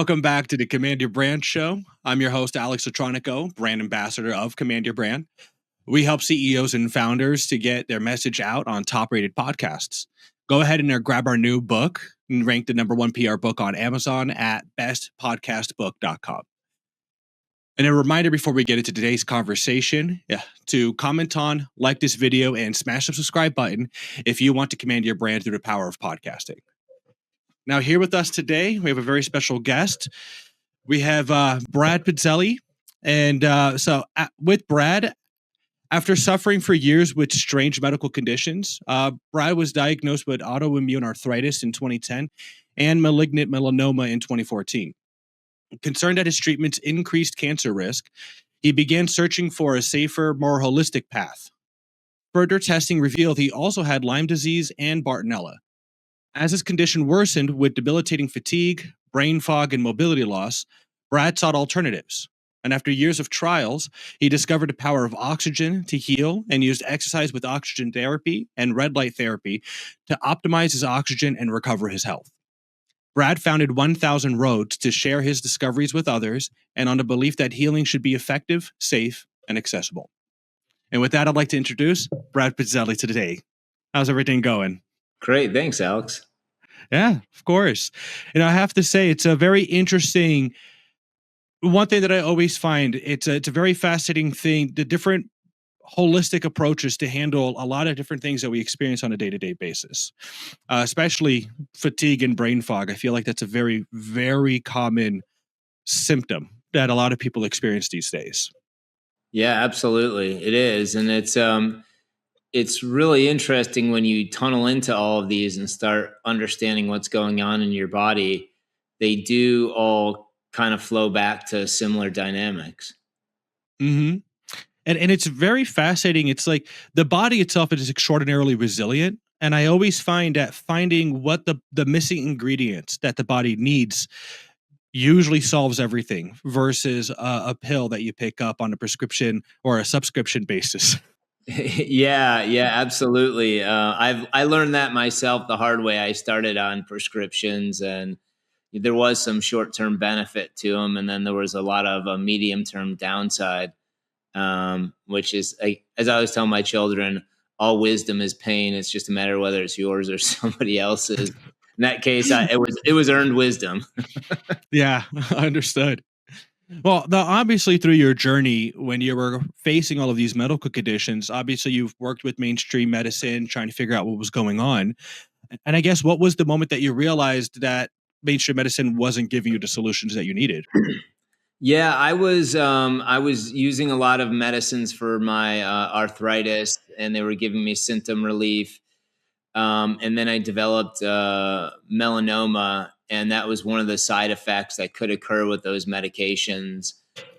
Welcome back to the Command Your Brand show. I'm your host, Alex Latronico, brand ambassador of Command Your Brand. We help CEOs and founders to get their message out on top-rated podcasts. Go ahead and grab our new book, ranked the #1 PR book on Amazon at bestpodcastbook.com. And a reminder before we get into today's conversation, to comment on, like this video, and smash the subscribe button if you want to command your brand through the power of podcasting. Now, here with us today, we have a very special guest. We have Brad Paisley. And with Brad, after suffering for years with strange medical conditions, Brad was diagnosed with autoimmune arthritis in 2010 and malignant melanoma in 2014. Concerned that his treatments increased cancer risk, he began searching for a safer, more holistic path. Further testing revealed he also had Lyme disease and Bartonella. As his condition worsened with debilitating fatigue, brain fog, and mobility loss, Brad sought alternatives. And after years of trials, he discovered the power of oxygen to heal and used exercise with oxygen therapy and red light therapy to optimize his oxygen and recover his health. Brad founded 1000 Roads to share his discoveries with others and on the belief that healing should be effective, safe, and accessible. And with that, I'd like to introduce Brad Paisley to today. How's everything going? Great. Thanks, Alex. Yeah, of course. And I have to say, it's a very interesting, one thing that I always find, it's a very fascinating thing, the different holistic approaches to handle a lot of different things that we experience on a day-to-day basis, especially fatigue and brain fog. I feel like that's a very, very common symptom that a lot of people experience these days. Yeah, absolutely. It is. And it's really interesting when you tunnel into all of these and start understanding what's going on in your body. They do all kind of flow back to similar dynamics. Mm-hmm. And it's very fascinating. It's like the body itself is extraordinarily resilient. And I always find that finding what the missing ingredients that the body needs usually solves everything versus a pill that you pick up on a prescription or a subscription basis. Yeah, absolutely. I learned that myself the hard way. I started on prescriptions, and there was some short-term benefit to them, and then there was a lot of medium-term downside. Which is, as I always tell my children, all wisdom is pain. It's just a matter of whether it's yours or somebody else's. In that case, it was earned wisdom. Yeah, understood. Well, now, obviously, through your journey, when you were facing all of these medical conditions, obviously you've worked with mainstream medicine, trying to figure out what was going on. And I guess, what was the moment that you realized that mainstream medicine wasn't giving you the solutions that you needed? Yeah, I was using a lot of medicines for my arthritis, and they were giving me symptom relief. And then I developed melanoma, and that was one of the side effects that could occur with those medications.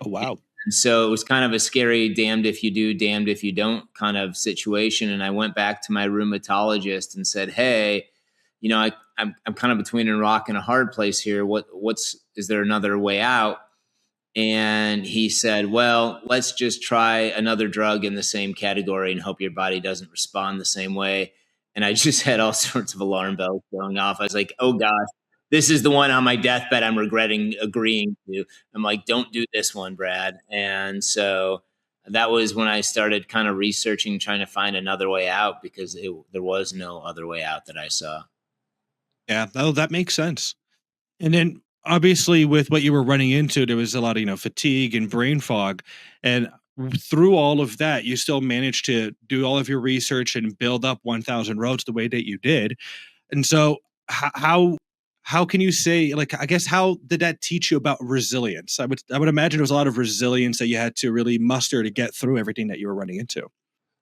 Oh, wow. And so it was kind of a scary damned if you do, damned if you don't kind of situation. And I went back to my rheumatologist and said, "Hey, I'm kind of between a rock and a hard place here. Is there another way out?" And he said, "Well, let's just try another drug in the same category and hope your body doesn't respond the same way." And I just had all sorts of alarm bells going off. I was like, "Oh gosh, this is the one on my deathbed I'm regretting agreeing to." I'm like, "Don't do this one, Brad." And so that was when I started kind of researching, trying to find another way out, because there was no other way out that I saw. Yeah, that makes sense. And then, obviously, with what you were running into, there was a lot of, fatigue and brain fog. And through all of that, you still managed to do all of your research and build up 1000 Roads the way that you did. And so how can you say, like, I guess, how did that teach you about resilience? I would imagine there was a lot of resilience that you had to really muster to get through everything that you were running into.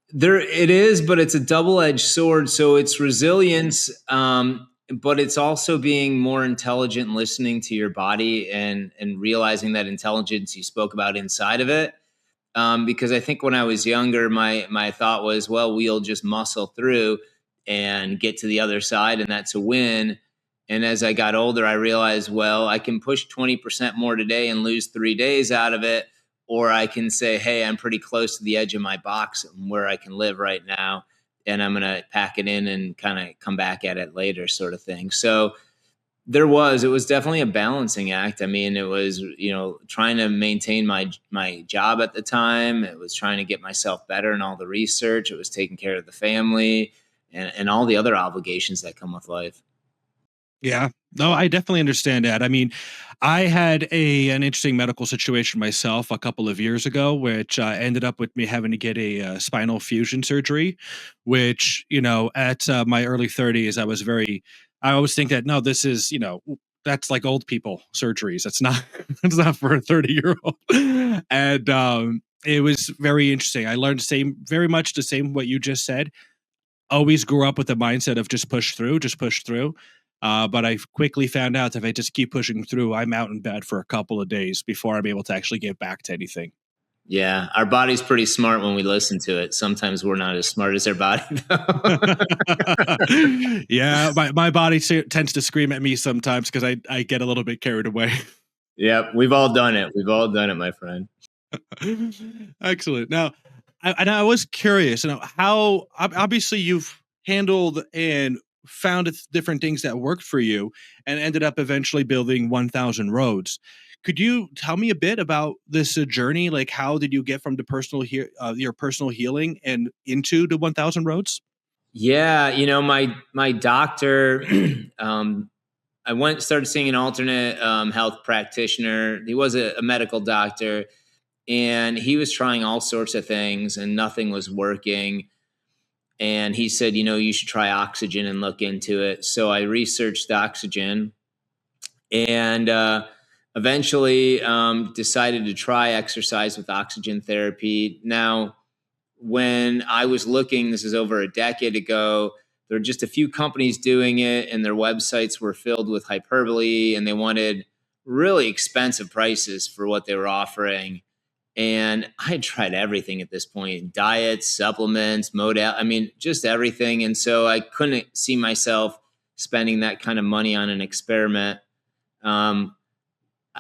There it is, but it's a double-edged sword. So it's resilience, but it's also being more intelligent, listening to your body and realizing that intelligence you spoke about inside of it. Because I think when I was younger, my thought was, well, we'll just muscle through and get to the other side, and that's a win. And as I got older, I realized, well, I can push 20% more today and lose 3 days out of it. Or I can say, hey, I'm pretty close to the edge of my box where I can live right now, and I'm going to pack it in and kind of come back at it later, sort of thing. So It was definitely a balancing act. I mean, it was, trying to maintain my job at the time. It was trying to get myself better in all the research. It was taking care of the family and all the other obligations that come with life. Yeah. No, I definitely understand that. I mean, I had an interesting medical situation myself a couple of years ago, which ended up with me having to get a spinal fusion surgery. Which, at my early 30s, I always think that no, this is, that's like old people surgeries. That's not, it's not for a 30-year old. And it was very interesting. I learned very much the same what you just said. Always grew up with the mindset of just push through, just push through. But I quickly found out that if I just keep pushing through, I'm out in bed for a couple of days before I'm able to actually get back to anything. Yeah, our body's pretty smart when we listen to it. Sometimes we're not as smart as our body, though. Yeah, my body tends to scream at me sometimes because I get a little bit carried away. Yep, we've all done it. We've all done it, my friend. Excellent. Now, I was curious, how obviously you've handled and found different things that worked for you and ended up eventually building 1,000 roads. Could you tell me a bit about this journey? Like, how did you get from your personal healing and into the 1,000 roads? Yeah, my doctor, I started seeing an alternate health practitioner. He was a medical doctor, and he was trying all sorts of things, and nothing was working. And he said, you should try oxygen and look into it. So I researched oxygen and eventually decided to try exercise with oxygen therapy. Now, when I was looking, this is over a decade ago, there were just a few companies doing it, and their websites were filled with hyperbole, and they wanted really expensive prices for what they were offering. And I had tried everything at this point: diets, supplements, I mean, just everything. And so I couldn't see myself spending that kind of money on an experiment. Um,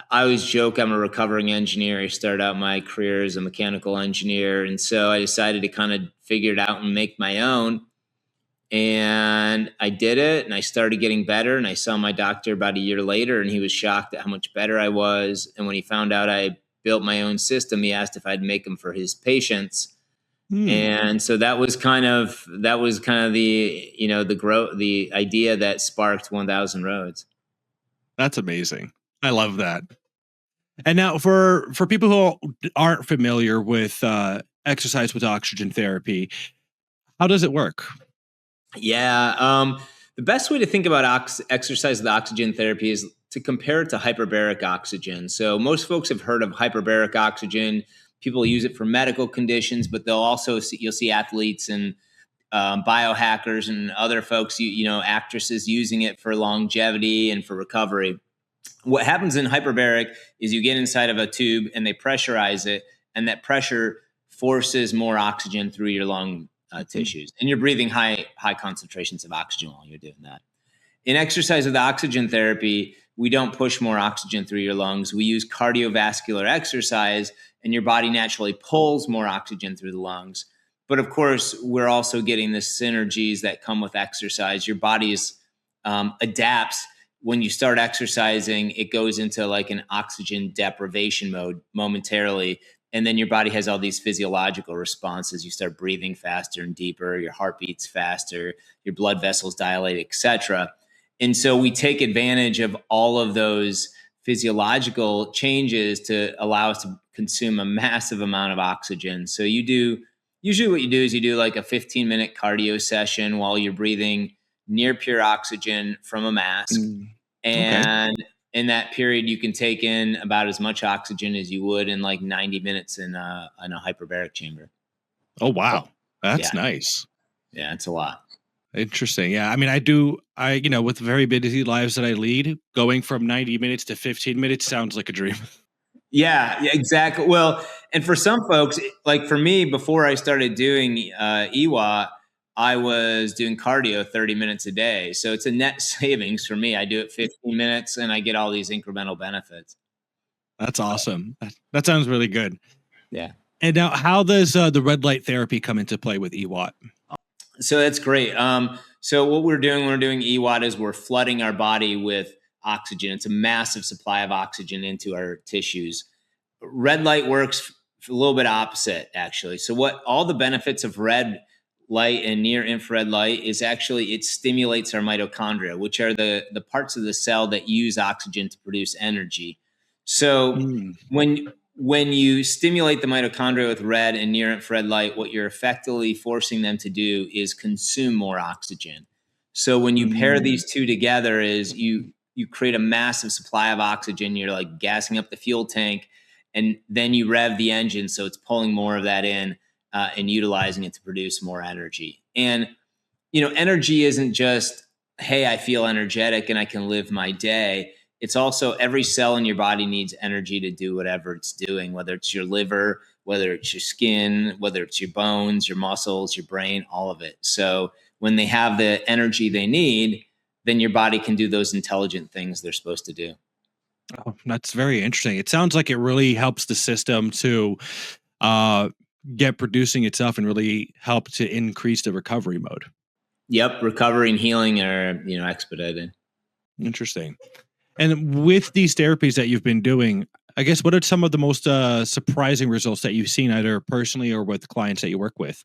I always joke I'm a recovering engineer. I started out my career as a mechanical engineer. And so I decided to kind of figure it out and make my own. And I did it, and I started getting better. And I saw my doctor about a year later, and he was shocked at how much better I was. And when he found out I built my own system, he asked if I'd make them for his patients. Hmm, And so that was kind of the, the idea that sparked 1,000 Roads. that's amazing. I love that. And now, for people who aren't familiar with exercise with oxygen therapy, how does it work? Yeah. The best way to think about exercise with oxygen therapy is to compare it to hyperbaric oxygen. So most folks have heard of hyperbaric oxygen. People use it for medical conditions, but you'll see athletes and biohackers and other folks, actresses using it for longevity and for recovery. What happens in hyperbaric is you get inside of a tube and they pressurize it, and that pressure forces more oxygen through your lung tissues, and you're breathing high concentrations of oxygen while you're doing that. In exercise with oxygen therapy, we don't push more oxygen through your lungs. We use cardiovascular exercise, and your body naturally pulls more oxygen through the lungs. But of course, we're also getting the synergies that come with exercise. Your body adapts. When you start exercising, it goes into like an oxygen deprivation mode momentarily. And then your body has all these physiological responses. You start breathing faster and deeper, your heart beats faster, your blood vessels dilate, etc. And so we take advantage of all of those physiological changes to allow us to consume a massive amount of oxygen. So usually what you do is you do like a 15-minute cardio session while you're breathing near pure oxygen from a mask. Okay. And in that period, you can take in about as much oxygen as you would in like 90 minutes in a hyperbaric chamber. Oh, wow. Yeah. That's nice. Yeah, it's a lot. Interesting. Yeah. I mean, with very busy lives that I lead, going from 90 minutes to 15 minutes sounds like a dream. Yeah, exactly. Well, and for some folks, like for me, before I started doing EWA, I was doing cardio 30 minutes a day. So it's a net savings for me. I do it 15 minutes and I get all these incremental benefits. That's awesome. That sounds really good. Yeah. And now, how does the red light therapy come into play with EWAT? So that's great. So what we're doing EWAT is we're flooding our body with oxygen. It's a massive supply of oxygen into our tissues. Red light works a little bit opposite, actually. So what all the benefits of red light and near infrared light is actually it stimulates our mitochondria, which are the parts of the cell that use oxygen to produce energy. So when you stimulate the mitochondria with red and near infrared light, what you're effectively forcing them to do is consume more oxygen. So when you pair these two together is you create a massive supply of oxygen. You're like gassing up the fuel tank, and then you rev the engine. So it's pulling more of that in and utilizing it to produce more energy. And, energy isn't just, hey, I feel energetic and I can live my day. It's also every cell in your body needs energy to do whatever it's doing, whether it's your liver, whether it's your skin, whether it's your bones, your muscles, your brain, all of it. So when they have the energy they need, then your body can do those intelligent things they're supposed to do. Oh, that's very interesting. It sounds like it really helps the system to get producing itself and really help to increase the recovery mode. Yep. Recovery and healing are, expedited. Interesting. And with these therapies that you've been doing, I guess, what are some of the most surprising results that you've seen either personally or with clients that you work with?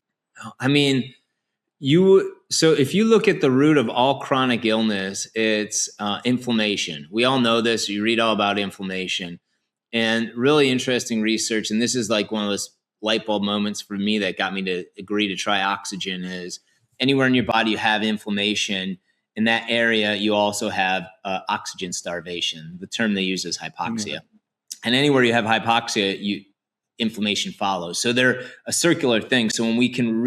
I mean, so if you look at the root of all chronic illness, it's inflammation. We all know this. You read all about inflammation, and really interesting research. And this is like one of those light bulb moments for me that got me to agree to try oxygen is anywhere in your body you have inflammation, in that area, you also have oxygen starvation. The term they use is hypoxia. And anywhere you have hypoxia, inflammation follows. So they're a circular thing. So when we can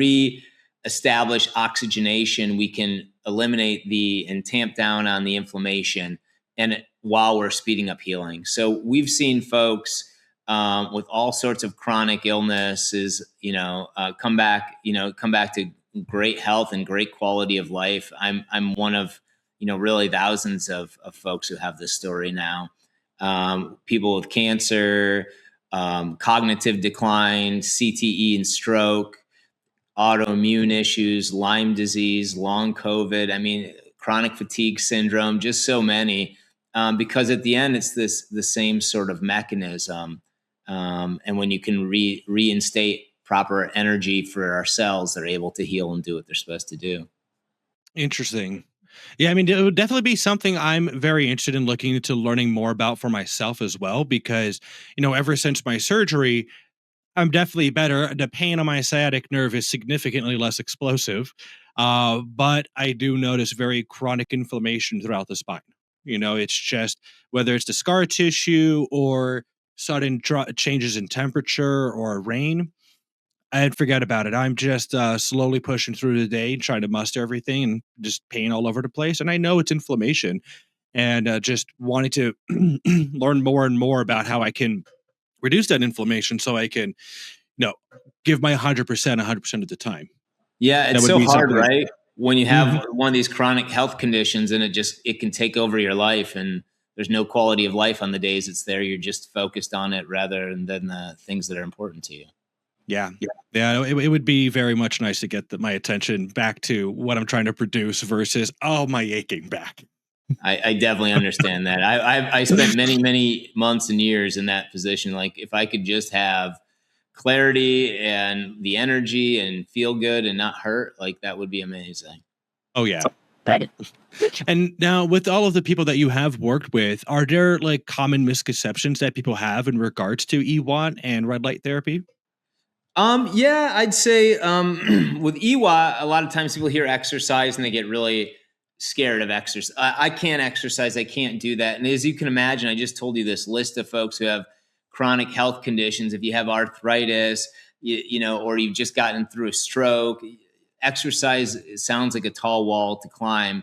establish oxygenation, we can eliminate and tamp down on the inflammation, and while we're speeding up healing. So we've seen folks with all sorts of chronic illnesses, come back to great health and great quality of life. I'm one of, really thousands of folks who have this story now. People with cancer, cognitive decline, CTE and stroke, autoimmune issues, Lyme disease, long COVID, chronic fatigue syndrome, just so many, because at the end, it's the same sort of mechanism. And when you can reinstate proper energy for our cells, they're able to heal and do what they're supposed to do. Interesting. Yeah, it would definitely be something I'm very interested in looking into learning more about for myself as well, because, ever since my surgery, I'm definitely better. The pain on my sciatic nerve is significantly less explosive, but I do notice very chronic inflammation throughout the spine. It's just whether it's the scar tissue or sudden changes in temperature or rain, I'd forget about it. I'm just slowly pushing through the day, trying to muster everything, and just pain all over the place. And I know it's inflammation, and just wanting to learn more and more about how I can reduce that inflammation so I can, give my 100% of the time. Yeah, it's so hard, right? When you have one of these chronic health conditions and it can take over your life, and there's no quality of life on the days it's there. You're just focused on it rather than the things that are important to you. Yeah. It would be very much nice to get my attention back to what I'm trying to produce versus, my aching back. I definitely understand that. I spent many, many months and years in that position. Like if I could just have clarity and the energy and feel good and not hurt, like that would be amazing. Oh yeah. And now with all of the people that you have worked with, are there like common misconceptions that people have in regards to EWOT and red light therapy? Yeah, I'd say with EWOT, a lot of times people hear exercise and they get really scared of exercise. I can't exercise. I can't do that. And as you can imagine, I just told you this list of folks who have chronic health conditions. If you have arthritis, or you've just gotten through a stroke, exercise sounds like a tall wall to climb.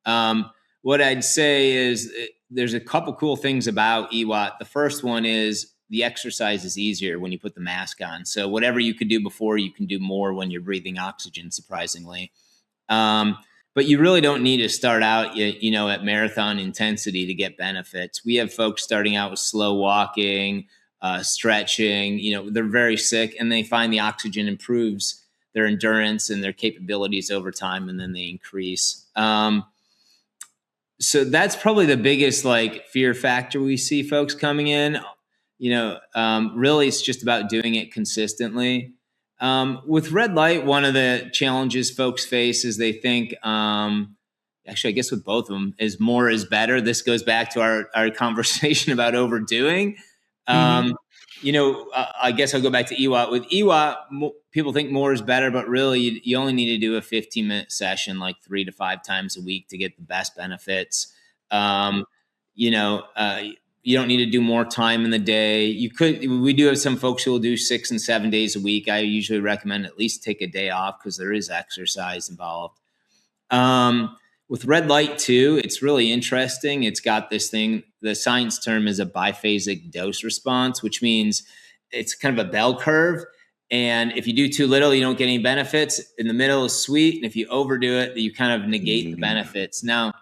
What I'd say is there's a couple cool things about EWOT. The first one is the exercise is easier when you put the mask on. So whatever you could do before, you can do more when you're breathing oxygen, surprisingly. But you really don't need to start out, at marathon intensity to get benefits. We have folks starting out with slow walking, stretching. They're very sick, and they find the oxygen improves their endurance and their capabilities over time, and then they increase. So that's probably the biggest like fear factor we see folks coming in. Really, it's just about doing it consistently. With red light, one of the challenges folks face is they think, actually, I guess with both of them, is more is better. This goes back to our conversation about overdoing. Mm-hmm. I guess I'll go back to EWOT. With EWOT, people think more is better, but really, you only need to do a 15-minute session like 3 to 5 times a week to get the best benefits. Um, you know, uh, you don't need to do more time in the day. We do have some folks who will do 6 and 7 days a week. I usually recommend at least take a day off because there is exercise involved. With red light too, it's really interesting. It's got this thing, the science term is a biphasic dose response, which means it's kind of a bell curve. And if you do too little, you don't get any benefits. In the middle is sweet. And if you overdo it, you kind of negate the benefits. Now,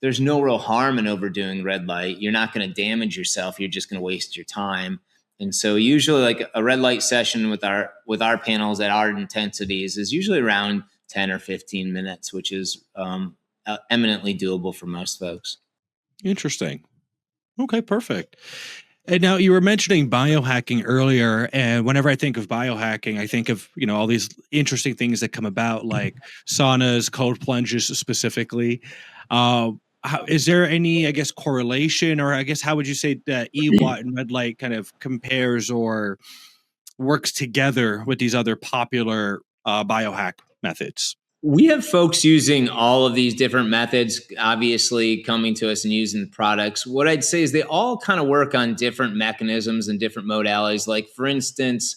there's no real harm in overdoing red light. You're not going to damage yourself. You're just going to waste your time. And so usually like a red light session with our panels at our intensities is usually around 10 or 15 minutes, which is eminently doable for most folks. Interesting. Okay, perfect. And now you were mentioning biohacking earlier, and whenever I think of biohacking, I think of, all these interesting things that come about, like saunas, cold plunges specifically. Is there any, I guess, correlation, or I guess how would you say that EWAT and red light kind of compares or works together with these other popular biohack methods? We have folks using all of these different methods, obviously coming to us and using the products. What I'd say is they all kind of work on different mechanisms and different modalities. Like, for instance,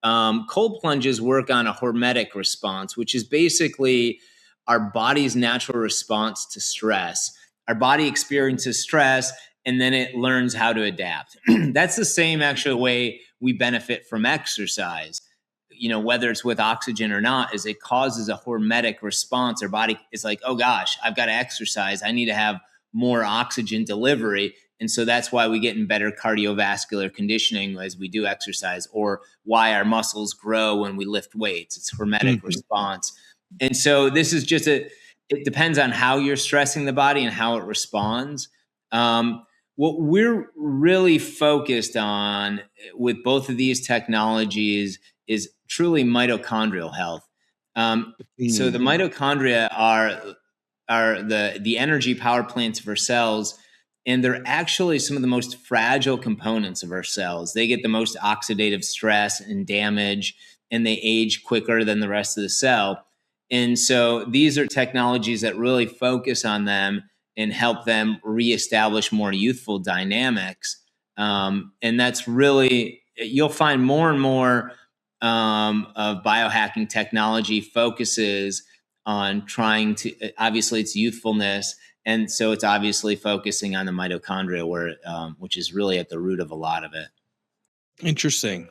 cold plunges work on a hormetic response, which is basically our body's natural response to stress. Our body experiences stress and then it learns how to adapt. That's the same actual way we benefit from exercise. Whether it's with oxygen or not, is it causes a hormetic response. Our body is like, oh gosh, I've got to exercise. I need to have more oxygen delivery. And so that's why we get in better cardiovascular conditioning as we do exercise, or why our muscles grow when we lift weights. It's hormetic response. And so this is just it depends on how you're stressing the body and how it responds. What we're really focused on with both of these technologies is truly mitochondrial health. So the mitochondria are the energy power plants of our cells, and they're actually some of the most fragile components of our cells. They get the most oxidative stress and damage, and they age quicker than the rest of the cell. And so these are technologies that really focus on them and help them reestablish more youthful dynamics. And that's really, you'll find more and more of biohacking technology focuses on trying to, obviously it's youthfulness. And so it's obviously focusing on the mitochondria, which is really at the root of a lot of it. Interesting.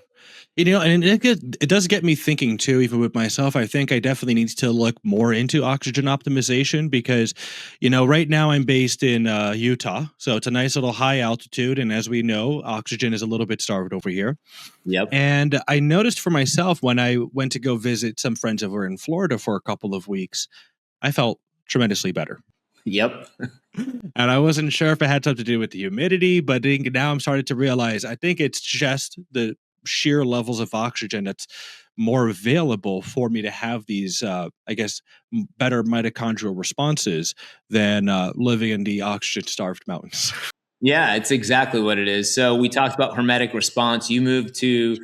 And it does get me thinking too, even with myself. I think I definitely need to look more into oxygen optimization because, right now I'm based in Utah. So it's a nice little high altitude. And as we know, oxygen is a little bit starved over here. Yep. And I noticed for myself when I went to go visit some friends over in Florida for a couple of weeks, I felt tremendously better. Yep. And I wasn't sure if it had something to do with the humidity, but now I'm starting to realize I think it's just the sheer levels of oxygen that's more available for me to have these, I guess, better mitochondrial responses than living in the oxygen-starved mountains. Yeah, it's exactly what it is. So we talked about hermetic response. You move to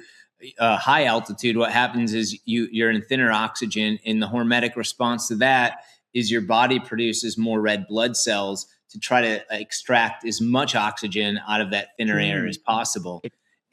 high altitude. What happens is you're in thinner oxygen, and the hormetic response to that is your body produces more red blood cells to try to extract as much oxygen out of that thinner air as possible.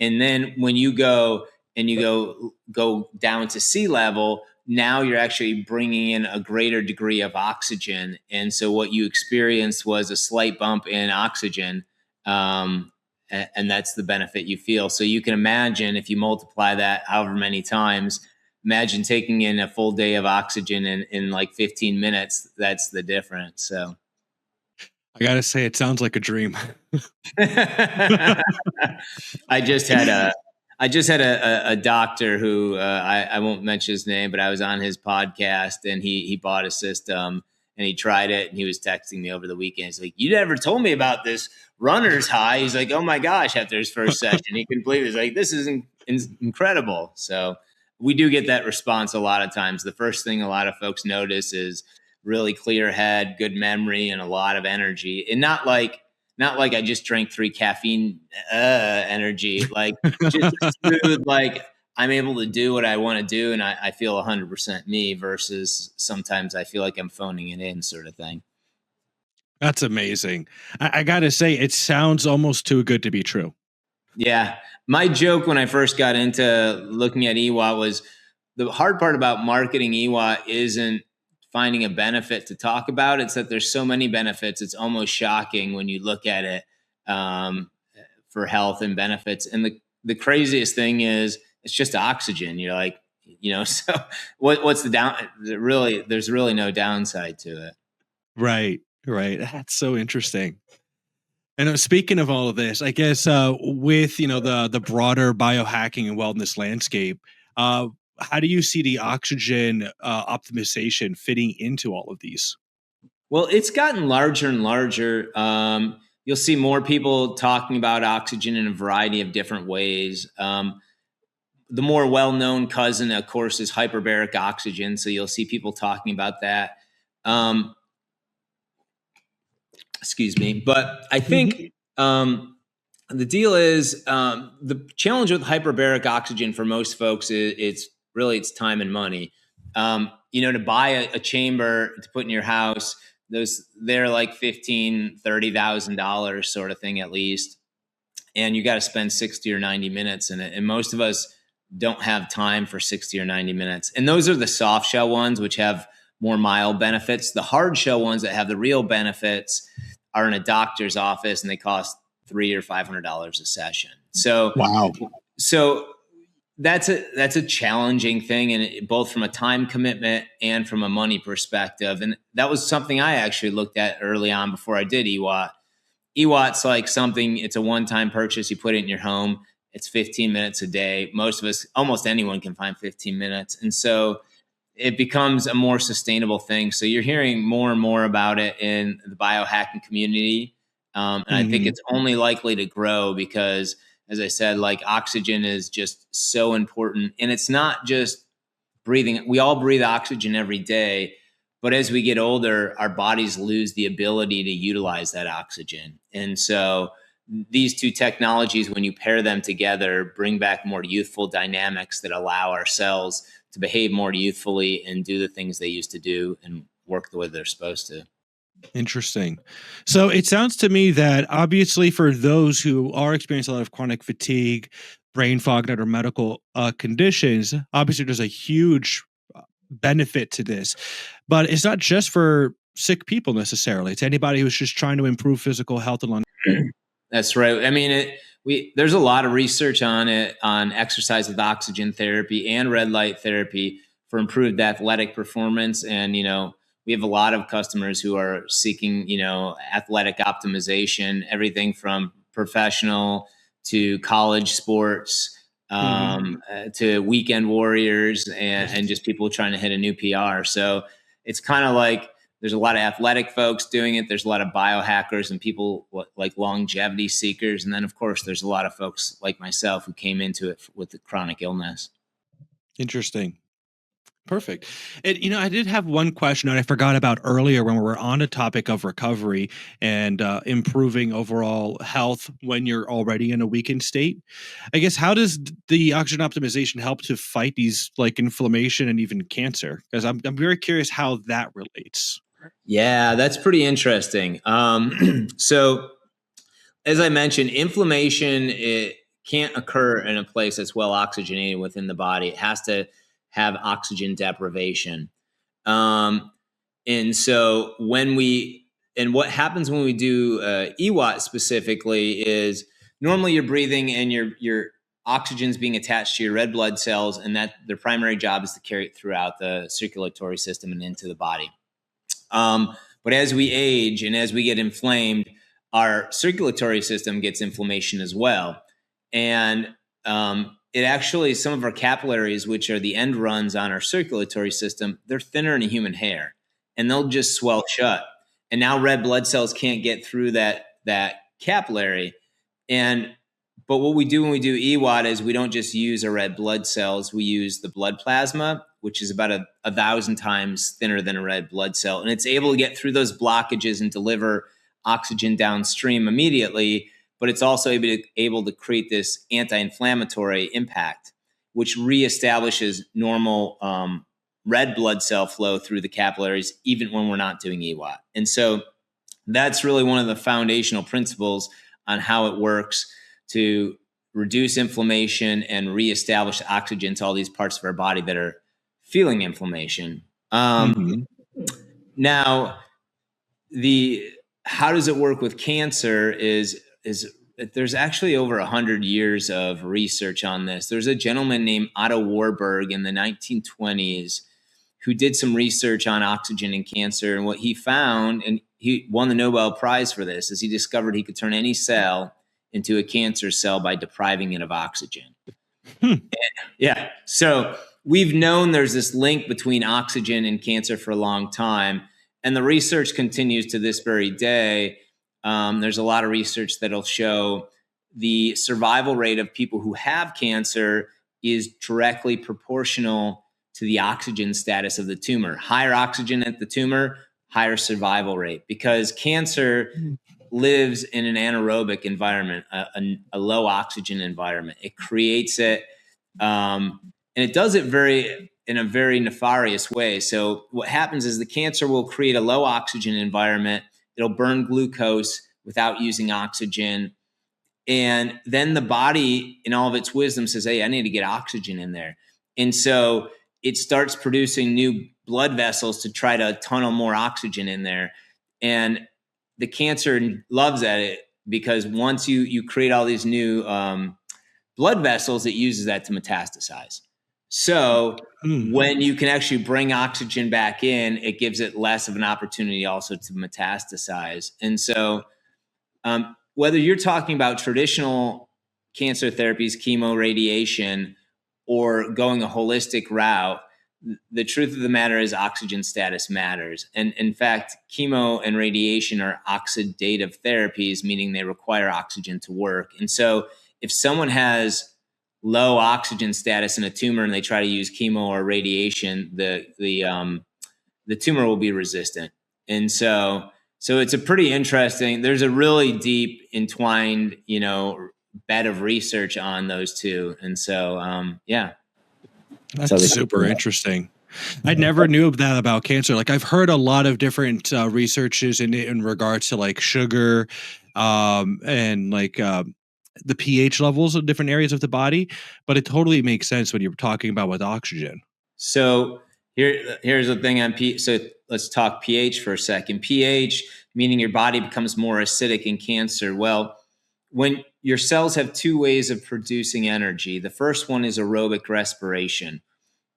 And then when you go down to sea level, now you're actually bringing in a greater degree of oxygen. And so what you experienced was a slight bump in oxygen. And that's the benefit you feel. So you can imagine if you multiply that however many times, imagine taking in a full day of oxygen in like 15 minutes. That's the difference. So I gotta say, it sounds like a dream. I just had a doctor who I won't mention his name, but I was on his podcast, and he bought a system, and he tried it, and he was texting me over the weekend. He's like, "You never told me about this runner's high." He's like, "Oh my gosh!" After his first session, he completely was like, "This is incredible." So we do get that response a lot of times. The first thing a lot of folks notice is really clear head, good memory, and a lot of energy, and not like I just drank 3 caffeine energy, like just a smooth, like I'm able to do what I want to do, and I feel 100% me, versus sometimes I feel like I'm phoning it in, sort of thing. That's amazing. I gotta say, it sounds almost too good to be true. Yeah. My joke when I first got into looking at EWOT was, the hard part about marketing EWOT isn't finding a benefit to talk about. It's that there's so many benefits. It's almost shocking when you look at it, for health and benefits. And the craziest thing is it's just oxygen. You're like, so what's the down? There's really no downside to it. Right, right. That's so interesting. And speaking of all of this, I guess with the broader biohacking and wellness landscape, how do you see the oxygen optimization fitting into all of these? Well, it's gotten larger and larger. You'll see more people talking about oxygen in a variety of different ways. The more well-known cousin, of course, is hyperbaric oxygen. So you'll see people talking about that. Excuse me. But I think the deal is, the challenge with hyperbaric oxygen for most folks is it's time and money. To buy a chamber to put in your house, they're like $15,000-$30,000 sort of thing at least, and you got to spend 60 or 90 minutes in it, and most of us don't have time for 60 or 90 minutes. And those are the soft shell ones, which have more mild benefits. The hard shell ones that have the real benefits are in a doctor's office, and they cost $300 or $500 a session. So Wow. So that's a challenging thing, and both from a time commitment and from a money perspective. And that was something I actually looked at early on before I did EWOT. EWOT's like something, it's a one-time purchase. You put it in your home. It's 15 minutes a day. Most of us, almost anyone can find 15 minutes. And so it becomes a more sustainable thing. So you're hearing more and more about it in the biohacking community. And I think it's only likely to grow because, as I said, like oxygen is just so important. And it's not just breathing. We all breathe oxygen every day. But as we get older, our bodies lose the ability to utilize that oxygen. And so these two technologies, when you pair them together, bring back more youthful dynamics that allow our cells to behave more youthfully and do the things they used to do and work the way they're supposed to. Interesting. So it sounds to me that obviously for those who are experiencing a lot of chronic fatigue, brain fog, and other medical conditions, obviously there's a huge benefit to this. But it's not just for sick people necessarily. It's anybody who's just trying to improve physical health and longevity. That's right. I mean, there's a lot of research on it, on exercise with oxygen therapy and red light therapy for improved athletic performance. And, we have a lot of customers who are seeking, athletic optimization, everything from professional to college sports, to weekend warriors and just people trying to hit a new PR. So it's kind of like there's a lot of athletic folks doing it. There's a lot of biohackers and people like longevity seekers. And then, of course, there's a lot of folks like myself who came into it with the chronic illness. Interesting. Perfect. And, I did have one question that I forgot about earlier when we were on the topic of recovery and improving overall health when you're already in a weakened state. I guess, how does the oxygen optimization help to fight these like inflammation and even cancer? Because I'm very curious how that relates. Yeah, that's pretty interesting. So as I mentioned, inflammation, it can't occur in a place that's well oxygenated within the body. It has to have oxygen deprivation. And so what happens when we do EWOT specifically is normally you're breathing and your oxygen's being attached to your red blood cells, and that their primary job is to carry it throughout the circulatory system and into the body. But as we age and as we get inflamed, our circulatory system gets inflammation as well. And it actually, some of our capillaries, which are the end runs on our circulatory system, they're thinner than a human hair. and they'll just swell shut. And now red blood cells can't get through that capillary. But what we do when we do EWOT is we don't just use our red blood cells. We use the blood plasma, which is about 1,000 times thinner than a red blood cell. And it's able to get through those blockages and deliver oxygen downstream immediately. But it's also able to create this anti-inflammatory impact, which reestablishes normal red blood cell flow through the capillaries, even when we're not doing EWOT. And so that's really one of the foundational principles on how it works to reduce inflammation and reestablish oxygen to all these parts of our body that are feeling inflammation. Now, how does it work with cancer is there's actually over 100 years of research on this. There's a gentleman named Otto Warburg in the 1920s who did some research on oxygen and cancer. And what he found, and he won the Nobel Prize for this, is he discovered he could turn any cell into a cancer cell by depriving it of oxygen. Yeah. So we've known there's this link between oxygen and cancer for a long time. And the research continues to this very day. There's a lot of research that'll show the survival rate of people who have cancer is directly proportional to the oxygen status of the tumor. Higher oxygen at the tumor, higher survival rate, because cancer lives in an anaerobic environment, a low oxygen environment. It creates it, and it does it in a very nefarious way. So what happens is the cancer will create a low oxygen environment. It'll burn glucose without using oxygen. And then the body, in all of its wisdom, says, hey, I need to get oxygen in there. And so it starts producing new blood vessels to try to tunnel more oxygen in there. And the cancer loves it because once you create all these new blood vessels, it uses that to metastasize. So when you can actually bring oxygen back in, it gives it less of an opportunity also to metastasize. And so whether you're talking about traditional cancer therapies, chemo, radiation, or going a holistic route, the truth of the matter is oxygen status matters. And in fact, chemo and radiation are oxidative therapies, meaning they require oxygen to work. And so if someone has low oxygen status in a tumor and they try to use chemo or radiation, the tumor will be resistant. And so it's a pretty interesting, there's a really deep entwined, bed of research on those two. And so, yeah. That's super interesting. I never knew that about cancer. Like I've heard a lot of different researches in regards to like sugar, and like the pH levels of different areas of the body, but it totally makes sense when you're talking about with oxygen. So here's the thing on pH. So let's talk pH for a second. pH, meaning your body becomes more acidic in cancer. Well, when your cells have two ways of producing energy. The first one is aerobic respiration.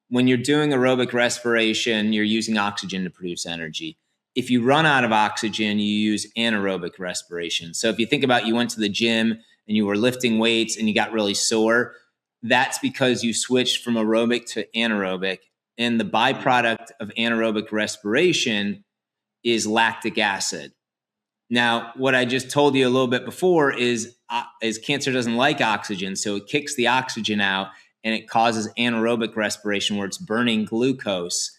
When you're doing aerobic respiration, you're using oxygen to produce energy. If you run out of oxygen, you use anaerobic respiration. So if you think about you went to the gym and you were lifting weights and you got really sore, that's because you switched from aerobic to anaerobic. And the byproduct of anaerobic respiration is lactic acid. Now, what I just told you a little bit before is cancer doesn't like oxygen, so it kicks the oxygen out and it causes anaerobic respiration where it's burning glucose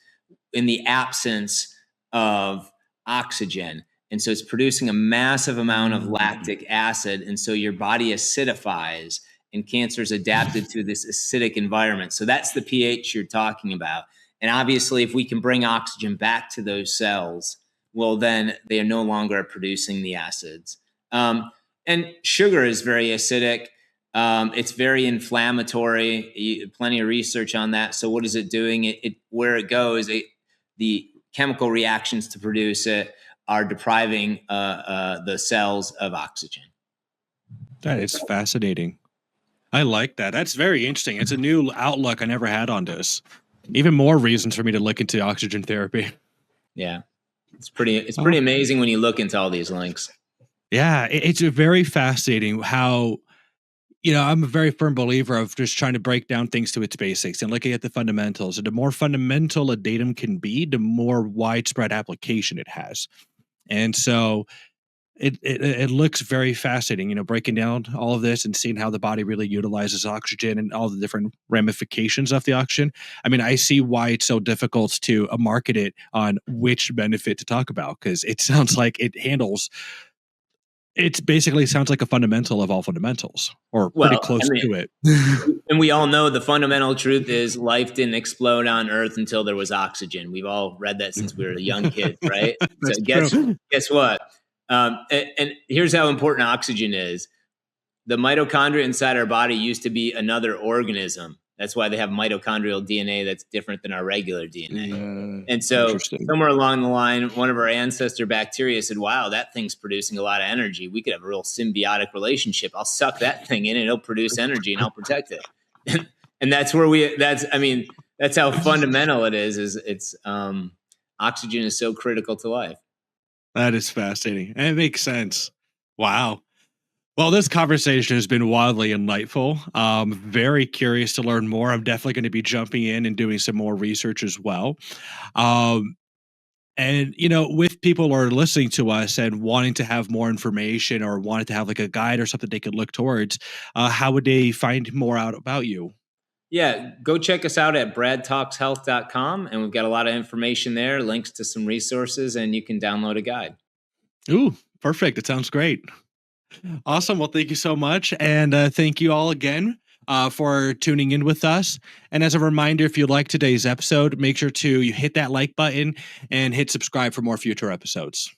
in the absence of oxygen. And so it's producing a massive amount of lactic acid, and so your body acidifies, and cancer is adapted to this acidic environment. So that's the pH you're talking about. And obviously, if we can bring oxygen back to those cells, well, then they are no longer producing the acids. And sugar is very acidic. It's very inflammatory. Plenty of research on that. So what is it doing? Where it goes, the chemical reactions to produce it are depriving the cells of oxygen. That is fascinating. I like that. That's very interesting. It's a new outlook I never had on this. Even more reasons for me to look into oxygen therapy. Yeah. It's pretty amazing when you look into all these links. Yeah, it's very fascinating how I'm a very firm believer of just trying to break down things to its basics and looking at the fundamentals. And the more fundamental a datum can be, the more widespread application it has. And so it looks very fascinating, breaking down all of this and seeing how the body really utilizes oxygen and all the different ramifications of the oxygen. I mean, I see why it's so difficult to market it on which benefit to talk about, because it sounds like it basically sounds like a fundamental of all fundamentals, or pretty close to it. And we all know the fundamental truth is life didn't explode on Earth until there was oxygen. We've all read that since we were young kids, right? So guess what? And here's how important oxygen is. The mitochondria inside our body used to be another organism. That's why they have mitochondrial DNA that's different than our regular DNA. And so somewhere along the line, one of our ancestor bacteria said, wow, that thing's producing a lot of energy. We could have a real symbiotic relationship. I'll suck that thing in and it'll produce energy and I'll protect it. And that's where that's how fundamental it is it's oxygen is so critical to life. That is fascinating. And it makes sense. Wow. Well, this conversation has been wildly insightful. Very curious to learn more. I'm definitely going to be jumping in and doing some more research as well. And, with people who are listening to us and wanting to have more information or wanting to have like a guide or something they could look towards, how would they find more out about you? Yeah, go check us out at bradtalkshealth.com. And we've got a lot of information there, links to some resources, and you can download a guide. Ooh, perfect. It sounds great. Awesome. Well, thank you so much. And thank you all again for tuning in with us. And as a reminder, if you like today's episode, make sure to hit that like button and hit subscribe for more future episodes.